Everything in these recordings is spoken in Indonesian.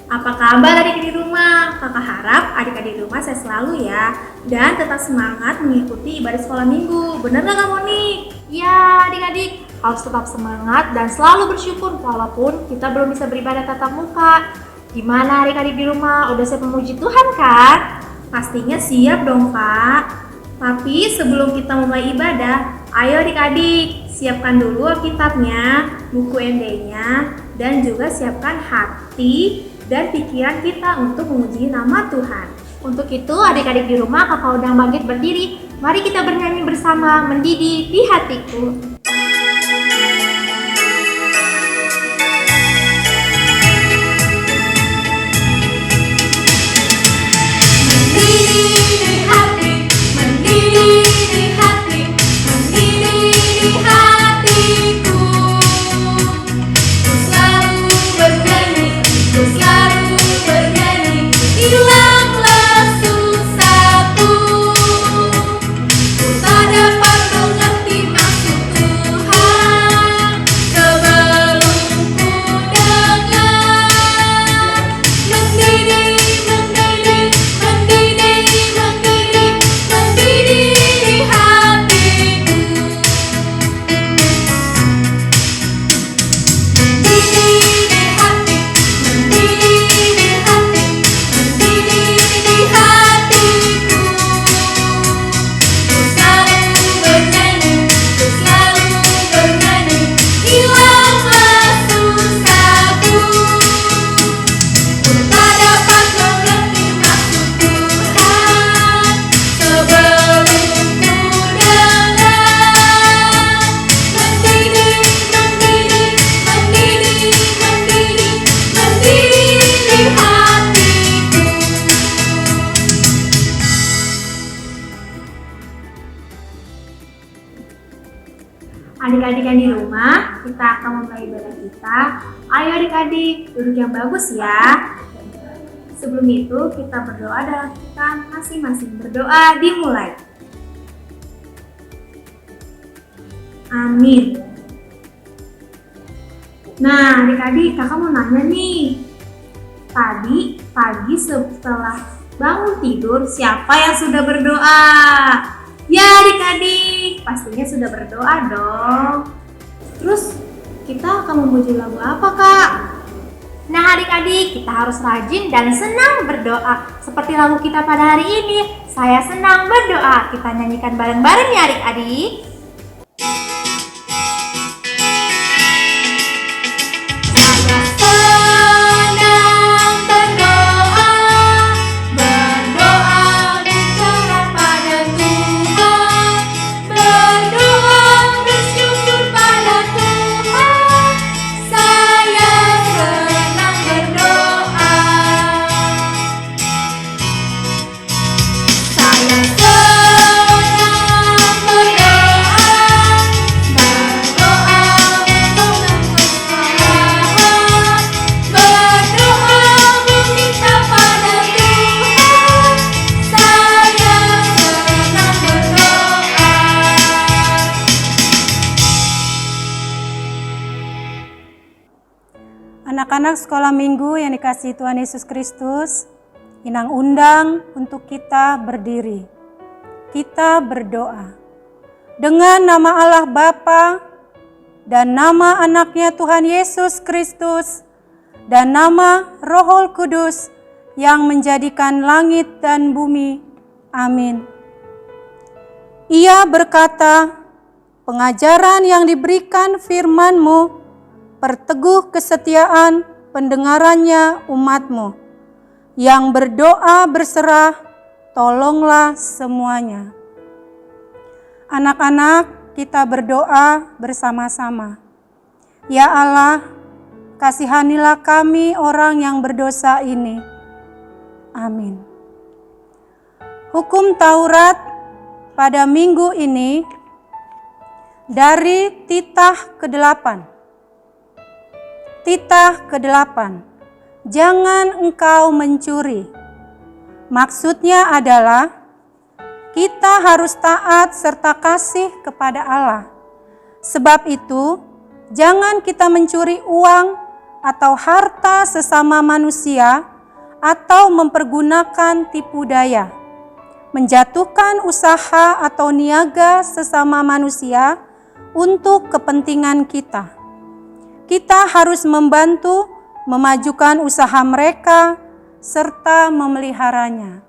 Apa kabar adik-adik di rumah? Kakak harap adik-adik di rumah sehat selalu ya. Dan tetap semangat mengikuti ibadah sekolah minggu. Bener gak Kak Moni? Ya adik-adik, harus tetap semangat dan selalu bersyukur walaupun kita belum bisa beribadah tatap muka. Gimana adik-adik di rumah? Udah siap memuji Tuhan kan? Pastinya siap dong Kak. Tapi sebelum kita mulai ibadah, ayo adik-adik siapkan dulu Alkitabnya, buku MD-nya, dan juga siapkan hati dan pikiran kita untuk memuji nama Tuhan. Untuk itu adik-adik di rumah kakak undang bangkit berdiri. Mari kita bernyanyi bersama Mendidih di Hatiku. Adik-adik yang di rumah, kita akan memulai ibadah kita. Ayo adik-adik, duduk yang bagus ya. Sebelum itu, kita berdoa dalam kita masing-masing. Berdoa dimulai. Amin. Nah, adik-adik, kakak mau nanya nih. Tadi pagi setelah bangun tidur, siapa yang sudah berdoa? Ya adik-adik, pastinya sudah berdoa dong. Terus kita akan memuji lagu apa Kak? Nah adik-adik, kita harus rajin dan senang berdoa. Seperti lagu kita pada hari ini, Saya Senang Berdoa. Kita nyanyikan bareng-bareng ya adik-adik. Anak-anak sekolah minggu yang dikasihi Tuhan Yesus Kristus, Inang undang untuk kita berdiri. Kita berdoa. Dengan nama Allah Bapa dan nama anaknya Tuhan Yesus Kristus dan nama Roh Kudus yang menjadikan langit dan bumi. Amin. Ia berkata, pengajaran yang diberikan firman-Mu perteguh kesetiaan pendengarannya umat-Mu. Yang berdoa berserah, tolonglah semuanya. Anak-anak, kita berdoa bersama-sama. Ya Allah, kasihanilah kami orang yang berdosa ini. Amin. Hukum Taurat pada minggu ini dari titah ke-8. Titah ke-8, jangan engkau mencuri. Maksudnya adalah kita harus taat serta kasih kepada Allah. Sebab itu, jangan kita mencuri uang atau harta sesama manusia, atau mempergunakan tipu daya, menjatuhkan usaha atau niaga sesama manusia untuk kepentingan kita. Kita harus membantu memajukan usaha mereka serta memeliharanya.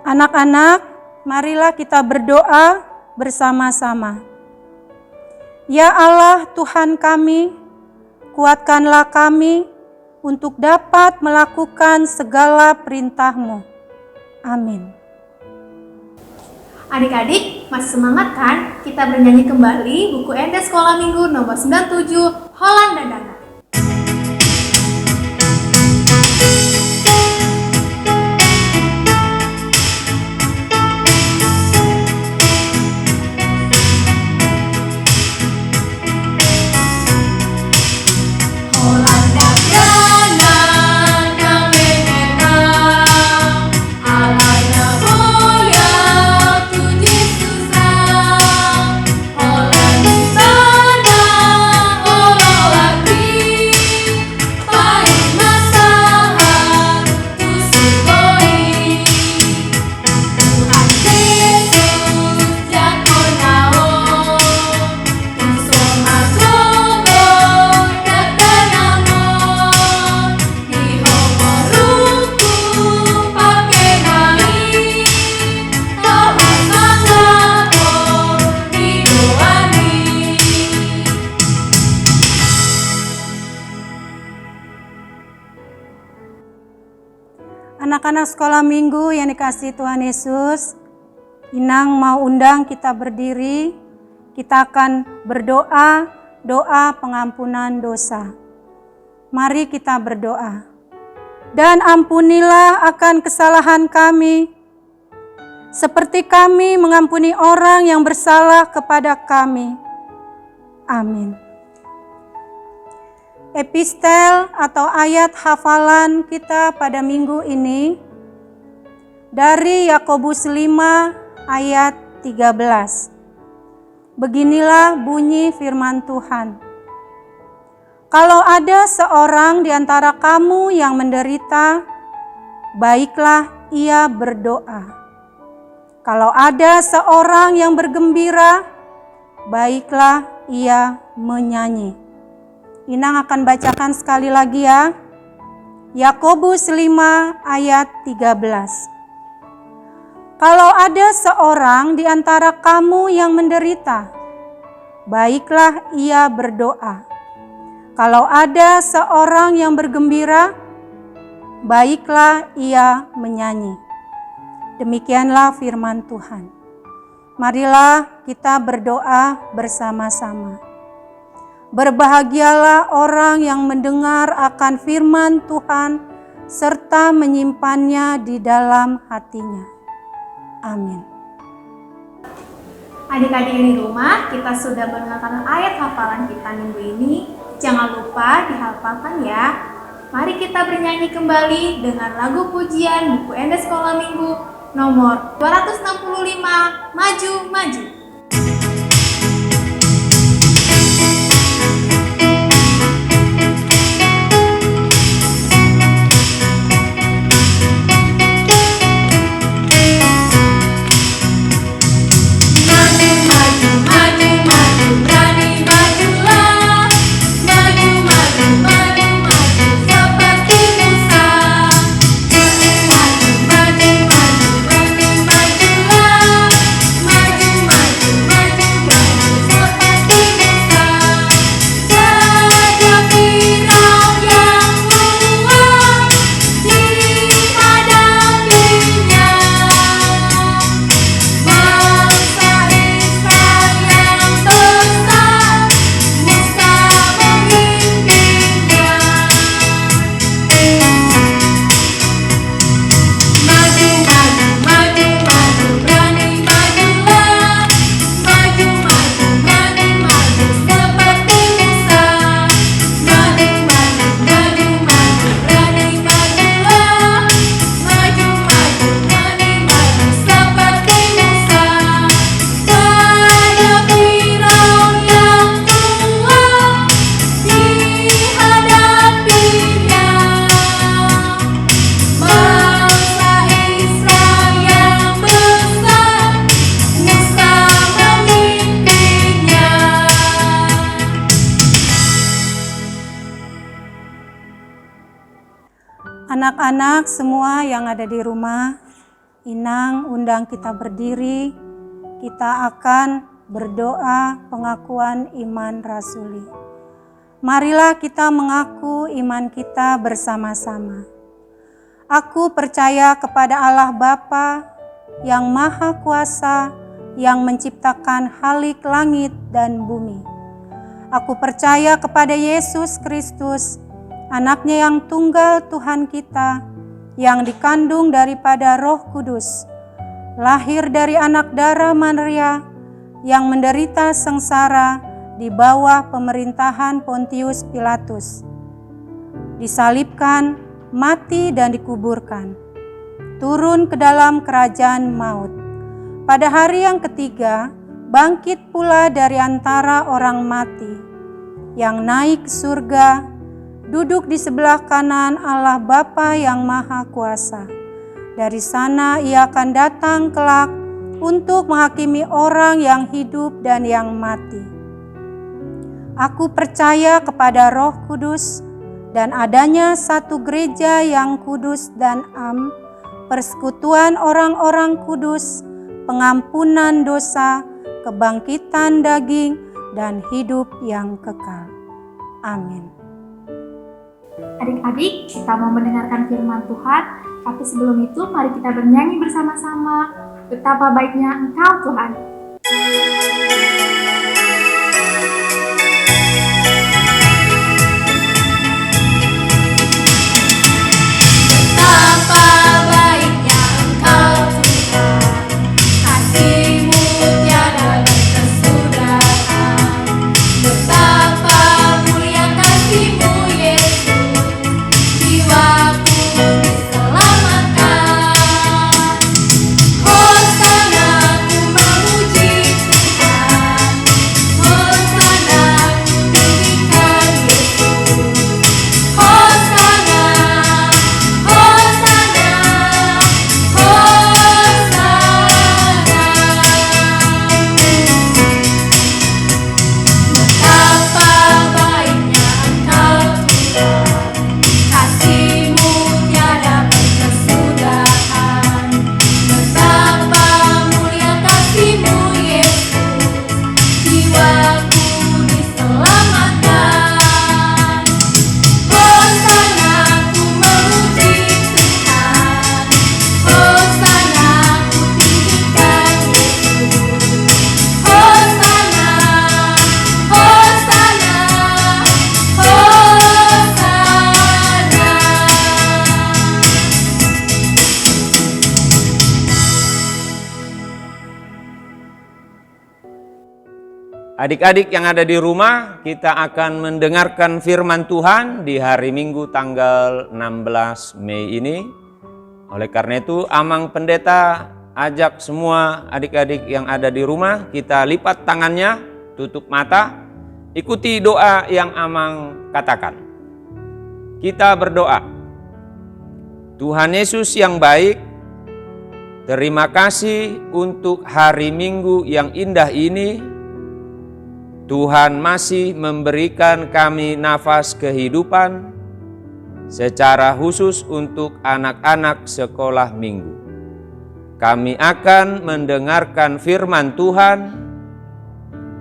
Anak-anak, marilah kita berdoa bersama-sama. Ya Allah Tuhan kami, kuatkanlah kami untuk dapat melakukan segala perintah-Mu. Amin. Adik-adik, masih semangat kan? Kita bernyanyi kembali buku Enda Sekolah Minggu nomor 97, Holland dan Dana. Anak-anak sekolah minggu yang dikasihi Tuhan Yesus, Inang mau undang kita berdiri, kita akan berdoa, doa pengampunan dosa. Mari kita berdoa. Dan ampunilah akan kesalahan kami, seperti kami mengampuni orang yang bersalah kepada kami. Amin. Epistel atau ayat hafalan kita pada minggu ini dari Yakobus 5 ayat 13. Beginilah bunyi firman Tuhan. Kalau ada seorang di antara kamu yang menderita, baiklah ia berdoa. Kalau ada seorang yang bergembira, baiklah ia menyanyi. Inang akan bacakan sekali lagi ya. Yakobus 5 ayat 13. Kalau ada seorang di antara kamu yang menderita, baiklah ia berdoa. Kalau ada seorang yang bergembira, baiklah ia menyanyi. Demikianlah firman Tuhan. Marilah kita berdoa bersama-sama. Berbahagialah orang yang mendengar akan firman Tuhan serta menyimpannya di dalam hatinya. Amin. Adik-adik di rumah, kita sudah mendengarkan ayat hafalan kita minggu ini. Jangan lupa dihafalkan ya. Mari kita bernyanyi kembali dengan lagu pujian buku Enda Sekolah Minggu nomor 265, Maju Maju. Maju, Anak-anak semua yang ada di rumah, Inang undang kita berdiri, kita akan berdoa pengakuan iman rasuli. Marilah kita mengaku iman kita bersama-sama. Aku percaya kepada Allah Bapa yang Maha Kuasa, yang menciptakan halik langit dan bumi. Aku percaya kepada Yesus Kristus, Anaknya yang tunggal Tuhan kita, yang dikandung daripada Roh Kudus, lahir dari anak darah Maria, yang menderita sengsara di bawah pemerintahan Pontius Pilatus, disalibkan, mati dan dikuburkan, turun ke dalam kerajaan maut. Pada hari yang ketiga, bangkit pula dari antara orang mati, yang naik ke surga, duduk di sebelah kanan Allah Bapa yang Maha Kuasa. Dari sana ia akan datang kelak untuk menghakimi orang yang hidup dan yang mati. Aku percaya kepada Roh Kudus dan adanya satu gereja yang kudus dan am, persekutuan orang-orang kudus, pengampunan dosa, kebangkitan daging, dan hidup yang kekal. Amin. Adik-adik, kita mau mendengarkan firman Tuhan, tapi sebelum itu mari kita bernyanyi bersama-sama. Betapa baiknya Engkau Tuhan. Betapa baiknya Engkau Tuhan, kasih-Mu tiada berkesudahan. Betapa mulia kasih-Mu Yesus, jiwaku diselamatkan. Hosana ku memuji Tuhan, Hosana ku tinggikan Yesus. Hosana, Hosana, Hosana. Betapa baiknya Engkau Tuhan, kasih-Mu tiada berkesudahan. Betapa mulia kasih-Mu Yesus, jiwaku diselamatkan. Hosana ku memuji Tuhan, Hosana ku tinggikan Yesus. Hosana, Hosana, Adik-adik yang ada di rumah, kita akan mendengarkan firman Tuhan di hari Minggu tanggal 16 Mei ini. Oleh karena itu, Amang Pendeta ajak semua adik-adik yang ada di rumah, kita lipat tangannya, tutup mata, ikuti doa yang Amang katakan. Kita berdoa. Tuhan Yesus yang baik, terima kasih untuk hari Minggu yang indah ini. Tuhan masih memberikan kami nafas kehidupan secara khusus untuk anak-anak sekolah minggu. Kami akan mendengarkan firman Tuhan,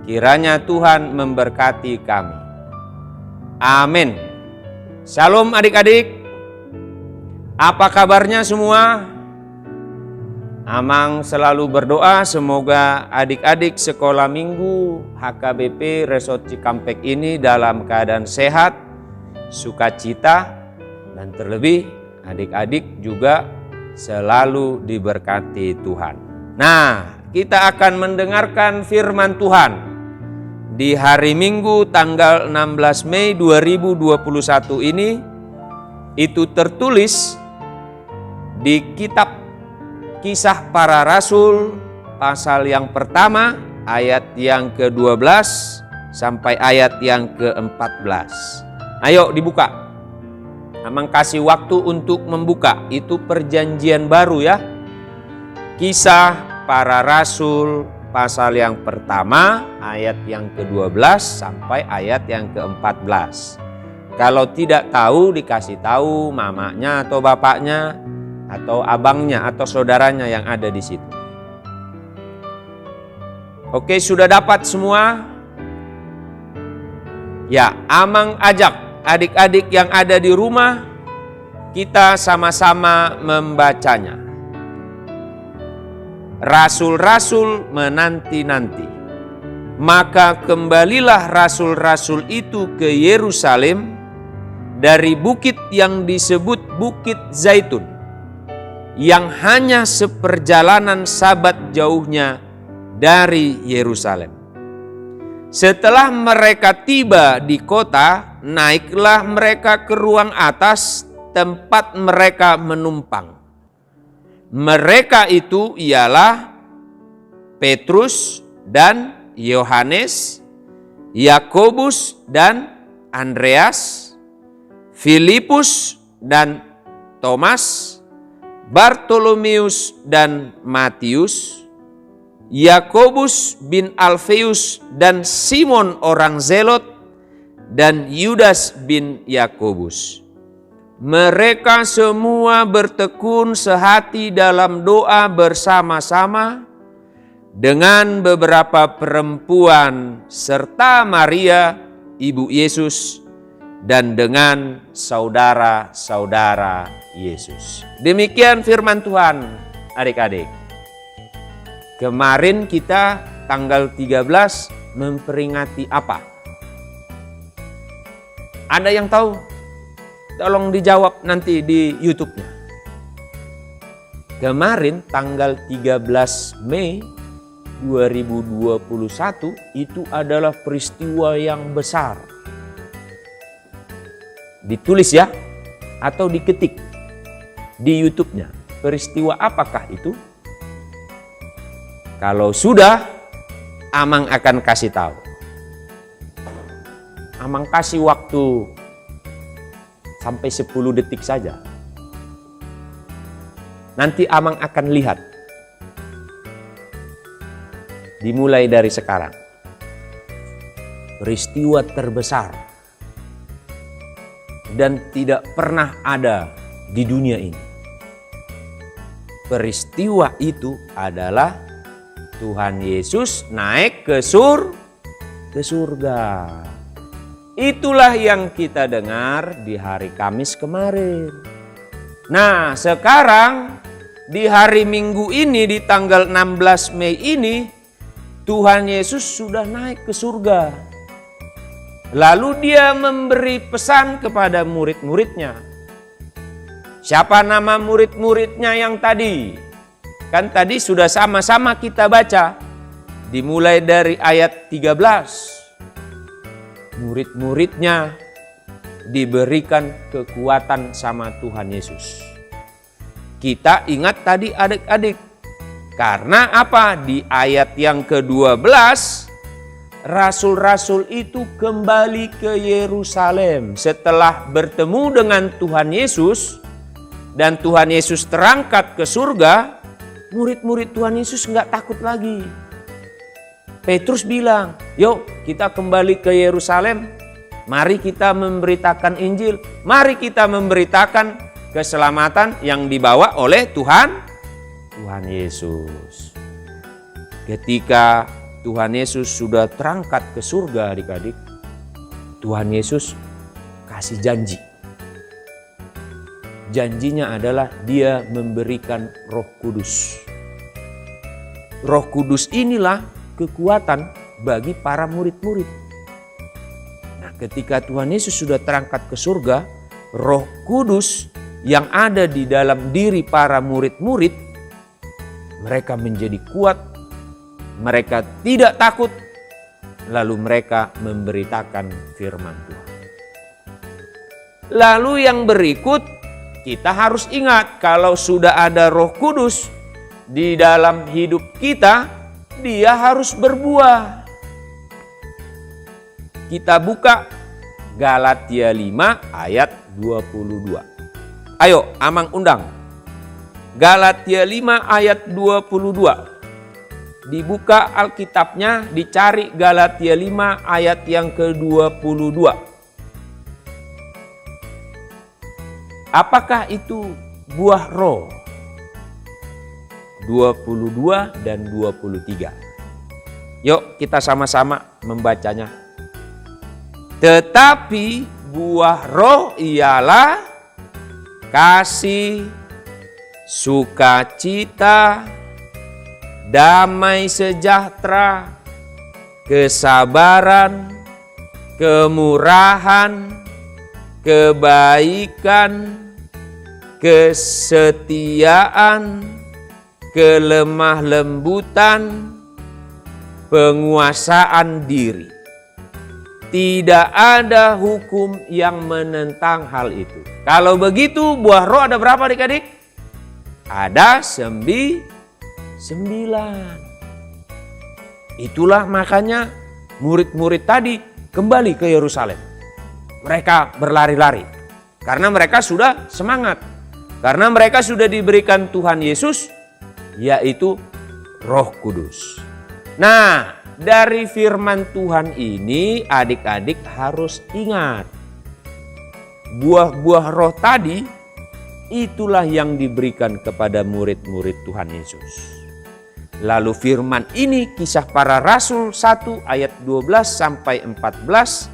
kiranya Tuhan memberkati kami. Amin. Shalom adik-adik. Apa kabarnya semua? Amang selalu berdoa semoga adik-adik sekolah minggu HKBP Resort Cikampek ini dalam keadaan sehat, sukacita, dan terlebih adik-adik juga selalu diberkati Tuhan. Nah, kita akan mendengarkan firman Tuhan di hari Minggu tanggal 16 Mei 2021 ini. Itu tertulis di kitab Kisah Para Rasul pasal yang pertama ayat yang ke-12 sampai ayat yang ke-14. Ayo dibuka. Amang kasih waktu untuk membuka. Itu perjanjian baru ya. Kisah Para Rasul pasal yang pertama ayat yang ke-12 sampai ayat yang ke-14. Kalau tidak tahu, dikasih tahu mamanya atau bapaknya atau abangnya atau saudaranya yang ada di situ. Oke, sudah dapat semua? Ya, Amang ajak adik-adik yang ada di rumah, kita sama-sama membacanya. Rasul-rasul menanti-nanti. Maka kembalilah rasul-rasul itu ke Yerusalem dari bukit yang disebut Bukit Zaitun, yang hanya seperjalanan sabat jauhnya dari Yerusalem. Setelah mereka tiba di kota, naiklah mereka ke ruang atas tempat mereka menumpang. Mereka itu ialah Petrus dan Yohanes, Yakobus dan Andreas, Filipus dan Thomas, Bartolomeus dan Matius, Yakobus bin Alfeus dan Simon orang Zelot, dan Yudas bin Yakobus. Mereka semua bertekun sehati dalam doa bersama-sama dengan beberapa perempuan serta Maria, ibu Yesus, dan dengan saudara-saudara Yesus. Demikian firman Tuhan, adik-adik. Kemarin kita tanggal 13 memperingati apa? Ada yang tahu? Tolong dijawab nanti di YouTube-nya. Kemarin tanggal 13 Mei 2021 itu adalah peristiwa yang besar. Ditulis ya, atau diketik di YouTube-nya. Peristiwa apakah itu? Kalau sudah, Amang akan kasih tahu. Amang kasih waktu sampai 10 detik saja. Nanti Amang akan lihat. Dimulai dari sekarang. Peristiwa terbesar dan tidak pernah ada di dunia ini. Peristiwa itu adalah Tuhan Yesus naik ke surga. Itulah yang kita dengar di hari Kamis kemarin. Nah, sekarang di hari Minggu ini, di tanggal 16 Mei ini, Tuhan Yesus sudah naik ke surga. Lalu dia memberi pesan kepada murid-muridnya. Siapa nama murid-muridnya yang tadi? Kan tadi sudah sama-sama kita baca. Dimulai dari ayat 13. Murid-muridnya diberikan kekuatan sama Tuhan Yesus. Kita ingat tadi adik-adik. Karena apa? Di ayat yang ke-12, rasul-rasul itu kembali ke Yerusalem setelah bertemu dengan Tuhan Yesus dan Tuhan Yesus terangkat ke surga. Murid-murid Tuhan Yesus nggak takut lagi. Petrus bilang, yuk kita kembali ke Yerusalem. Mari kita memberitakan Injil. Mari kita memberitakan keselamatan yang dibawa oleh Tuhan Yesus. Ketika Tuhan Yesus sudah terangkat ke surga adik-adik, Tuhan Yesus kasih janji. Janjinya adalah dia memberikan Roh Kudus. Roh Kudus inilah kekuatan bagi para murid-murid. Nah, ketika Tuhan Yesus sudah terangkat ke surga, Roh Kudus yang ada di dalam diri para murid-murid, mereka menjadi kuat, mereka tidak takut, lalu mereka memberitakan firman Tuhan. Lalu yang berikut, kita harus ingat kalau sudah ada Roh Kudus di dalam hidup kita, dia harus berbuah. Kita buka Galatia 5 ayat 22. Ayo, Amang undang. Galatia 5 ayat 22. Dibuka Alkitabnya, dicari Galatia 5 ayat yang ke-22. Apakah itu buah roh? 22 dan 23. Yuk kita sama-sama membacanya. Tetapi buah roh ialah kasih, sukacita, damai sejahtera, kesabaran, kemurahan, kebaikan, kesetiaan, kelemah lembutan, penguasaan diri. Tidak ada hukum yang menentang hal itu. Kalau begitu buah roh ada berapa adik-adik? Ada 9. Itulah makanya murid-murid tadi kembali ke Yerusalem. Mereka berlari-lari karena mereka sudah semangat. Karena mereka sudah diberikan Tuhan Yesus, yaitu Roh Kudus. Nah, dari firman Tuhan ini adik-adik harus ingat. Buah-buah roh tadi itulah yang diberikan kepada murid-murid Tuhan Yesus. Lalu firman ini Kisah Para Rasul 1 ayat 12 sampai 14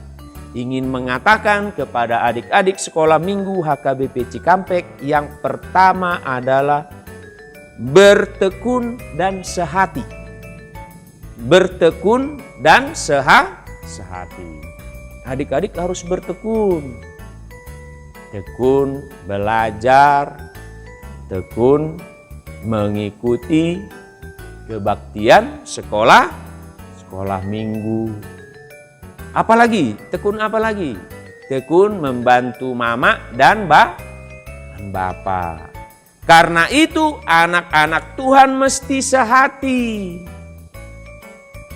ingin mengatakan kepada adik-adik sekolah minggu HKBP Cikampek yang pertama adalah bertekun dan sehati. Bertekun dan sehati. Adik-adik harus bertekun. Tekun belajar, tekun mengikuti kebaktian sekolah minggu. Apalagi? Tekun apa lagi? Tekun membantu mama dan bapak. Karena itu anak-anak Tuhan mesti sehati.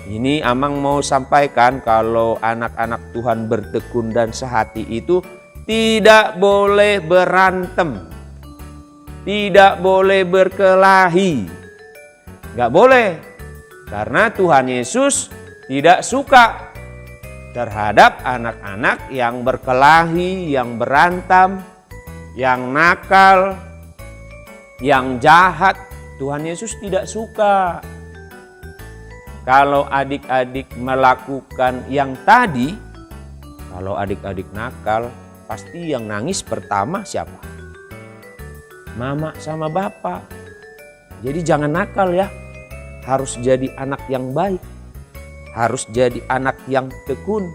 Ini Amang mau sampaikan kalau anak-anak Tuhan bertekun dan sehati itu tidak boleh berantem. Tidak boleh berkelahi. Gak boleh. Karena Tuhan Yesus tidak suka terhadap anak-anak yang berkelahi, yang berantem, yang nakal, yang jahat. Tuhan Yesus tidak suka. Kalau adik-adik melakukan yang tadi, kalau adik-adik nakal, pasti yang nangis pertama siapa? Mama sama bapak. Jadi jangan nakal ya. Harus jadi anak yang baik. Harus jadi anak yang tekun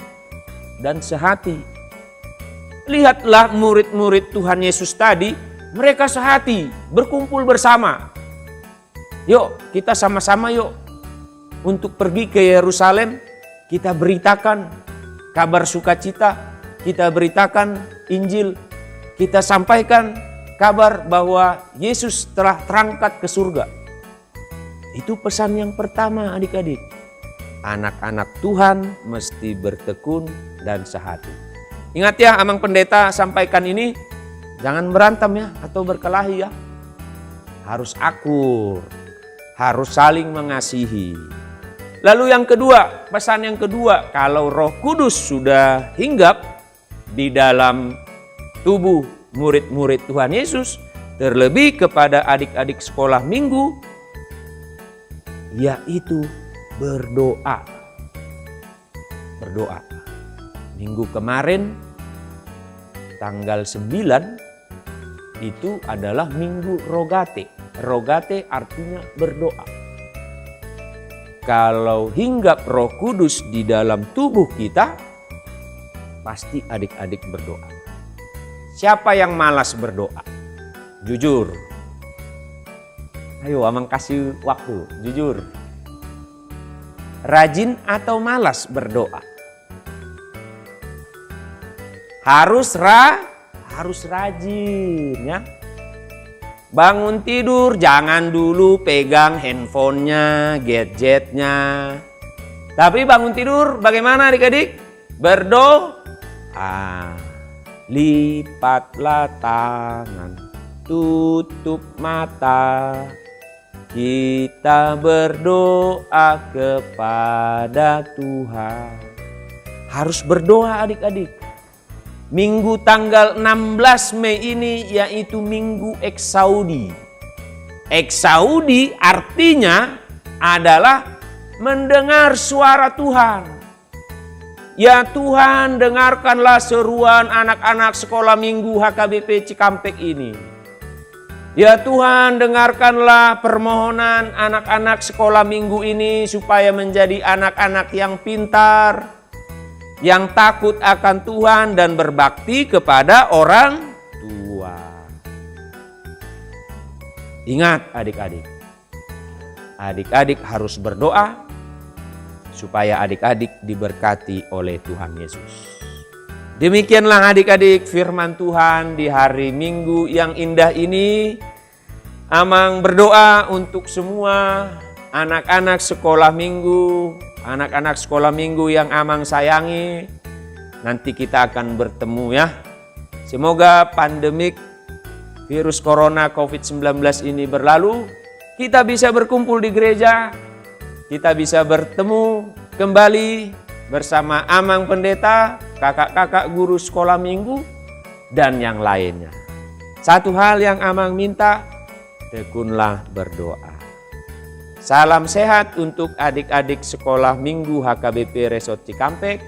dan sehati. Lihatlah murid-murid Tuhan Yesus tadi, mereka sehati, berkumpul bersama. Yuk kita sama-sama yuk. Untuk pergi ke Yerusalem, kita beritakan kabar sukacita, kita beritakan Injil, kita sampaikan kabar bahwa Yesus telah terangkat ke surga. Itu pesan yang pertama adik-adik. Anak-anak Tuhan mesti bertekun dan sehati. Ingat ya, Amang Pendeta sampaikan ini, jangan berantem ya atau berkelahi ya. Harus akur, harus saling mengasihi. Lalu yang kedua, pesan yang kedua, kalau Roh Kudus sudah hinggap di dalam tubuh murid-murid Tuhan Yesus, terlebih kepada adik-adik sekolah minggu, yaitu berdoa. Berdoa. Minggu kemarin, tanggal 9, itu adalah Minggu Rogate. Rogate artinya berdoa. Kalau hinggap Roh Kudus di dalam tubuh kita, pasti adik-adik berdoa. Siapa yang malas berdoa? Jujur. Ayo Amang kasih waktu, jujur. Rajin atau malas berdoa? Harus rajin ya. Bangun tidur jangan dulu pegang handphonenya, gadgetnya. Tapi bangun tidur bagaimana adik-adik? Berdoa. Lipatlah tangan, tutup mata. Kita berdoa kepada Tuhan. Harus berdoa adik-adik. Minggu tanggal 16 Mei ini yaitu Minggu Eksaudi. Eksaudi artinya adalah mendengar suara Tuhan. Ya Tuhan, dengarkanlah seruan anak-anak sekolah minggu HKBP Cikampek ini. Ya Tuhan, dengarkanlah permohonan anak-anak sekolah minggu ini supaya menjadi anak-anak yang pintar, yang takut akan Tuhan dan berbakti kepada orang tua. Ingat adik-adik, adik-adik harus berdoa supaya adik-adik diberkati oleh Tuhan Yesus. Demikianlah adik-adik firman Tuhan di hari Minggu yang indah ini. Amang berdoa untuk semua anak-anak sekolah minggu, anak-anak sekolah minggu yang Amang sayangi. Nanti kita akan bertemu ya. Semoga pandemik virus corona COVID-19 ini berlalu. Kita bisa berkumpul di gereja. Kita bisa bertemu kembali bersama Amang Pendeta, kakak-kakak guru sekolah minggu, dan yang lainnya. Satu hal yang Amang minta, tekunlah berdoa. Salam sehat untuk adik-adik sekolah minggu HKBP Resort Cikampek.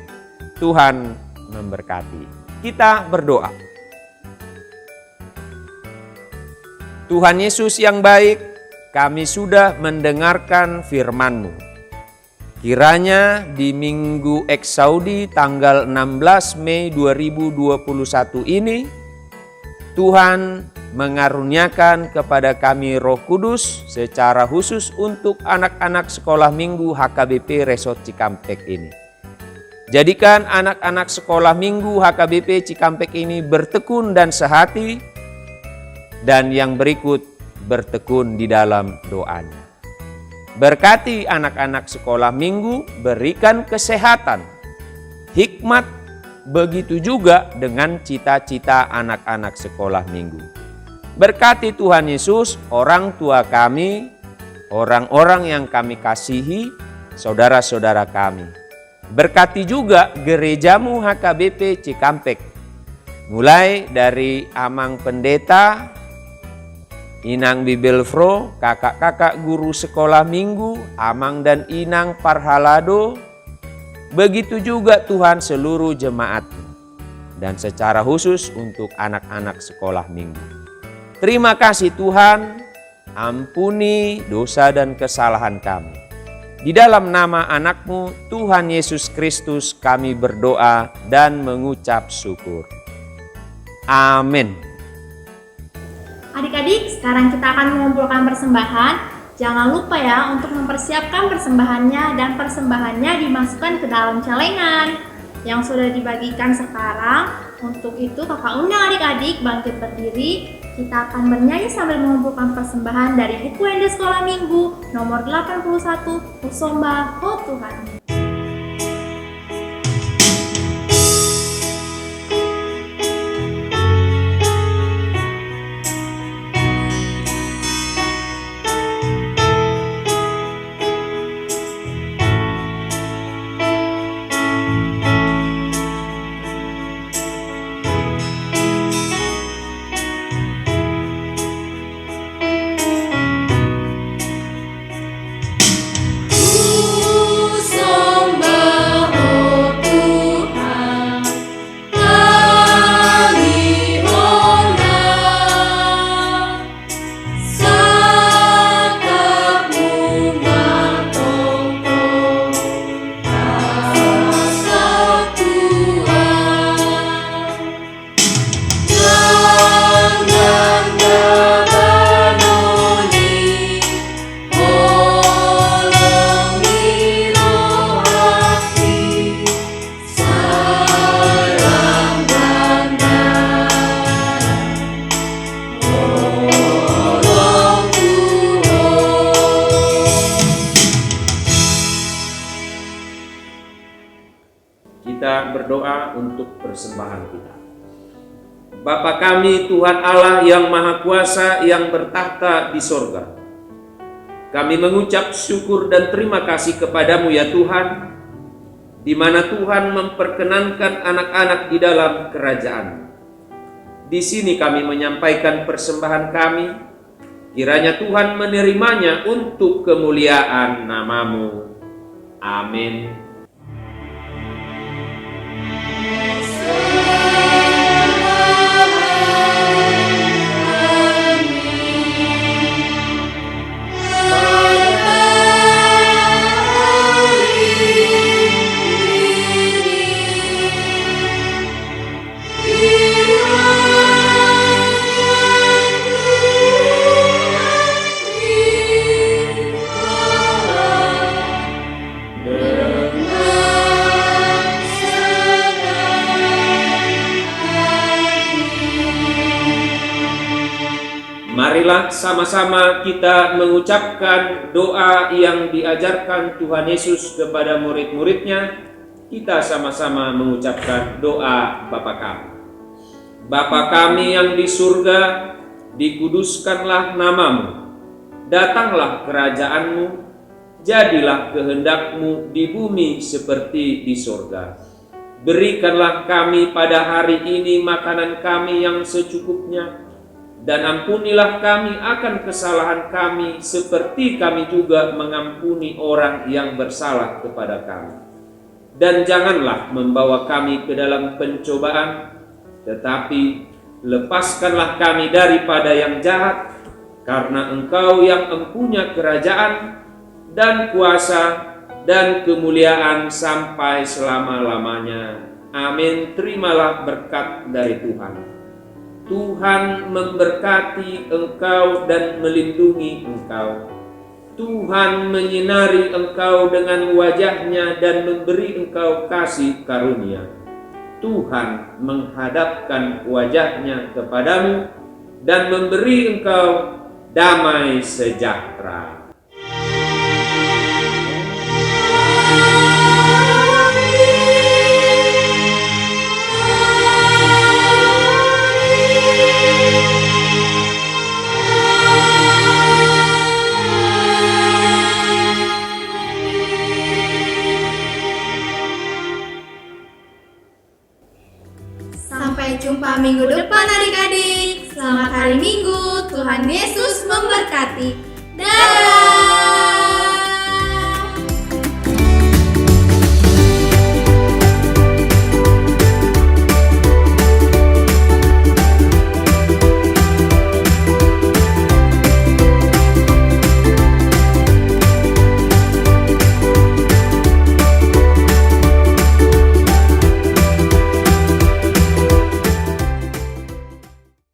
Tuhan memberkati. Kita berdoa. Tuhan Yesus yang baik, kami sudah mendengarkan firman-Mu. Kiranya di Minggu Eksaudi tanggal 16 Mei 2021 ini, Tuhan mengaruniakan kepada kami Roh Kudus secara khusus untuk anak-anak sekolah minggu HKBP Resort Cikampek ini. Jadikan anak-anak sekolah minggu HKBP Cikampek ini bertekun dan sehati, dan yang berikut bertekun di dalam doanya. Berkati anak-anak sekolah minggu, berikan kesehatan, hikmat, begitu juga dengan cita-cita anak-anak sekolah minggu. Berkati Tuhan Yesus orang tua kami, orang-orang yang kami kasihi, saudara-saudara kami. Berkati juga gerejamu HKBP Cikampek, mulai dari Amang Pendeta, Inang Bibelfro, kakak-kakak guru sekolah minggu, Amang dan Inang Parhalado. Begitu juga Tuhan seluruh jemaat dan secara khusus untuk anak-anak sekolah minggu. Terima kasih Tuhan, ampuni dosa dan kesalahan kami. Di dalam nama anak-Mu, Tuhan Yesus Kristus, kami berdoa dan mengucap syukur. Amin. Adik-adik, sekarang kita akan mengumpulkan persembahan. Jangan lupa ya untuk mempersiapkan persembahannya, dan persembahannya dimasukkan ke dalam celengan yang sudah dibagikan sekarang. Untuk itu kakak undang adik-adik bangkit berdiri. Kita akan bernyanyi sambil mengumpulkan persembahan dari buku Ende Sekolah Minggu nomor 81, Kusomba Ho Tuhan. Kita berdoa untuk persembahan kita. Bapa kami, Tuhan Allah yang Maha Kuasa yang bertahta di sorga, kami mengucap syukur dan terima kasih kepadamu ya Tuhan. di mana Tuhan memperkenankan anak-anak di dalam kerajaan. Di sini kami menyampaikan persembahan kami, kiranya Tuhan menerimanya untuk kemuliaan nama-Mu. Amin. Marilah sama-sama kita mengucapkan doa yang diajarkan Tuhan Yesus kepada murid-muridnya. Kita sama-sama mengucapkan doa Bapa kami. Bapa kami yang di surga, dikuduskanlah nama-Mu. Datanglah kerajaan-Mu, jadilah kehendak-Mu di bumi seperti di surga. Berikanlah kami pada hari ini makanan kami yang secukupnya, dan ampunilah kami akan kesalahan kami seperti kami juga mengampuni orang yang bersalah kepada kami. Dan janganlah membawa kami ke dalam pencobaan, tetapi lepaskanlah kami daripada yang jahat, karena Engkau yang mempunyai kerajaan dan kuasa dan kemuliaan sampai selama-lamanya. Amin. Terimalah berkat dari Tuhan. Tuhan memberkati engkau dan melindungi engkau. Tuhan menyinari engkau dengan wajah-Nya dan memberi engkau kasih karunia. Tuhan menghadapkan wajah-Nya kepadamu dan memberi engkau damai sejahtera. Sampai jumpa minggu depan adik-adik. Selamat hari Minggu. Tuhan Yesus memberkati. Dadah.